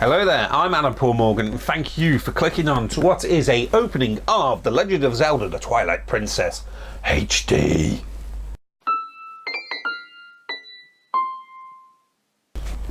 Hello there, I'm Adam Paul Morgan, and thank you for clicking on to what is a opening of The Legend of Zelda, the Twilight Princess HD.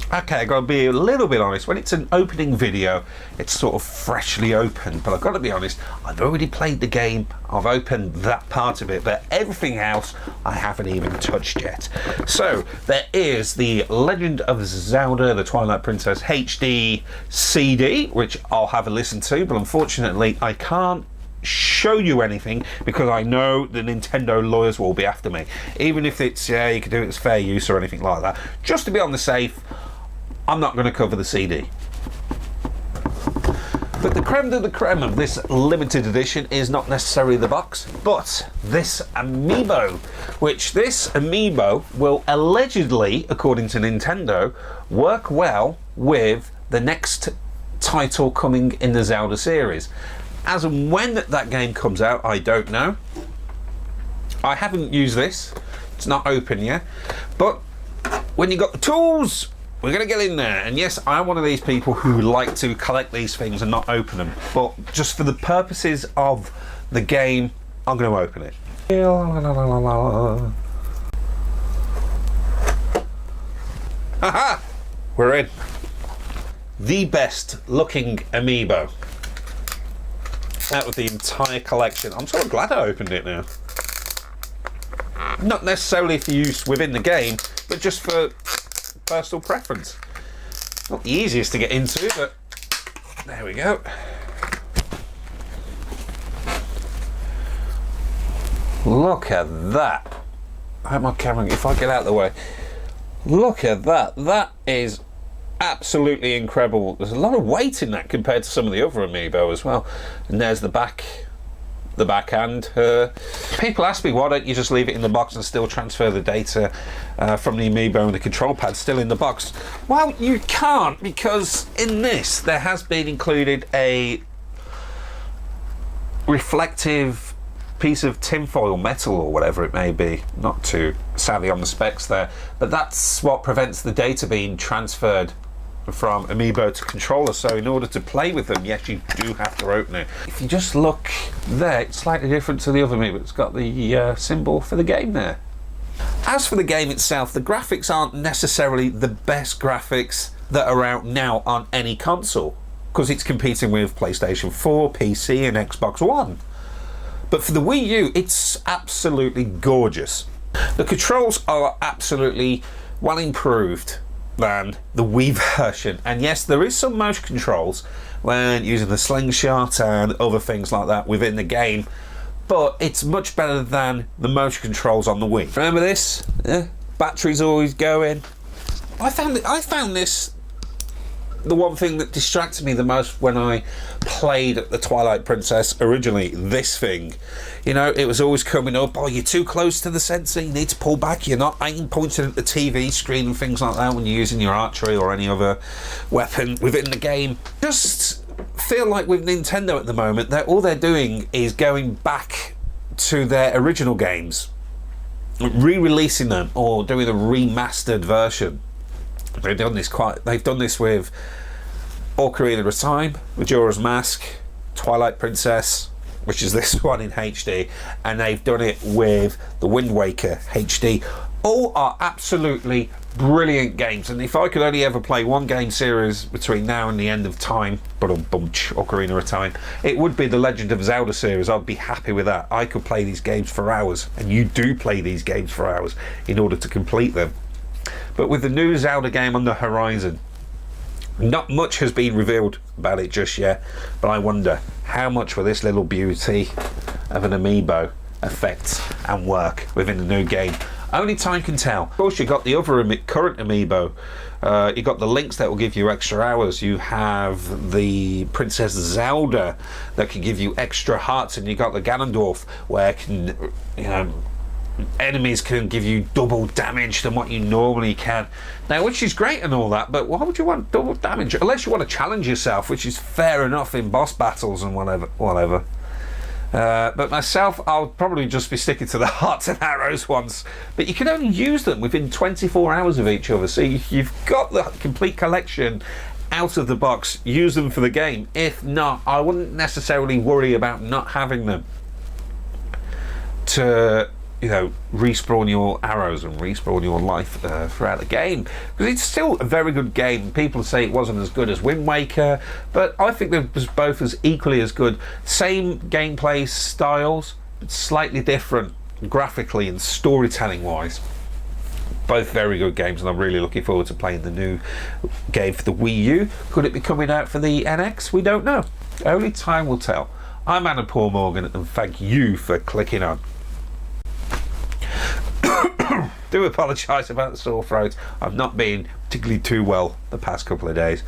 Okay, I've got to be a little bit honest. When it's an opening video, it's sort of freshly opened. But I've got to be honest, I've already played the game. I've opened that part of it, but everything else I haven't even touched yet. So there is the Legend of Zelda, the Twilight Princess HD CD, which I'll have a listen to. But unfortunately, I can't show you anything because I know the Nintendo lawyers will be after me. Even if it's, yeah, you can do it as fair use or anything like that. Just to be on the safe, I'm not going to cover the CD. But the creme de la creme of this limited edition is not necessarily the box, but this amiibo, which this amiibo will allegedly, according to Nintendo, work well with the next title coming in the Zelda series. As and when that game comes out, I don't know. I haven't used this. It's not open yet. But when you got the tools, we're going to get in there. And yes, I'm one of these people who like to collect these things and not open them. But just for the purposes of the game, I'm going to open it. Haha! We're in. The best looking amiibo out of the entire collection. I'm sort of glad I opened it now. Not necessarily for use within the game, but just for personal preference. Not the easiest to get into, but there we go. Look at that. I hope my camera, if I get out of the way. Look at that. That is absolutely incredible. There's a lot of weight in that compared to some of the other amiibo as well. And there's the backhand. People ask me, why don't you just leave it in the box and still transfer the data from the amiibo and the control pad still in the box? Well, you can't, because in this there has been included a reflective piece of tinfoil, metal or whatever it may be. Not too savvy on the specs there, but that's what prevents the data being transferred from amiibo to controller. So in order to play with them, yes, you do have to open it. If you just look there, it's slightly different to the other amiibo. It's got the symbol for the game there. As for the game itself, the graphics aren't necessarily the best graphics that are out now on any console, because it's competing with PlayStation 4, PC and Xbox One. But for the Wii U, it's absolutely gorgeous. The controls are absolutely well improved than the Wii version, and yes, there is some motion controls when using the slingshot and other things like that within the game, but it's much better than the motion controls on the Wii. Remember this? Yeah? Battery's always going. I found this the one thing that distracted me the most when I played the Twilight Princess originally. This thing, you know, it was always coming up, oh, you're too close to the sensor, you need to pull back, you're not aim pointing at the TV screen and things like that when you're using your archery or any other weapon within the game. Just feel like with Nintendo at the moment, all they're doing is going back to their original games, re-releasing them or doing a remastered version. They've done this with Ocarina of Time, Majora's Mask, Twilight Princess, which is this one in HD, and they've done it with the Wind Waker HD. All are absolutely brilliant games, and if I could only ever play one game series between now and the end of time, Ocarina of Time, it would be the Legend of Zelda series. I'd be happy with that. I could play these games for hours, and you do play these games for hours in order to complete them. But with the new Zelda game on the horizon, not much has been revealed about it just yet, but I wonder how much will this little beauty of an amiibo affect and work within the new game. Only time can tell. Of course, you've got the other current amiibo. You've got the links that will give you extra hours. You have the Princess Zelda that can give you extra hearts, and you've got the Ganondorf where enemies can give you double damage than what you normally can. Now, which is great and all that, but why would you want double damage? Unless you want to challenge yourself, which is fair enough in boss battles and whatever. But myself, I'll probably just be sticking to the hearts and arrows ones. But you can only use them within 24 hours of each other, so you've got the complete collection out of the box, use them for the game. If not, I wouldn't necessarily worry about not having them to, you know, respawn your arrows and respawn your life throughout the game, because it's still a very good game. People say it wasn't as good as Wind Waker, but I think it was both as equally as good. Same gameplay styles, but slightly different graphically and storytelling wise. Both very good games, and I'm really looking forward to playing the new game for the Wii U. Could it be coming out for the NX? We don't know. Only time will tell. I'm Anna Paul Morgan, and thank you for clicking on. Do apologise about the sore throat. I've not been particularly too well the past couple of days.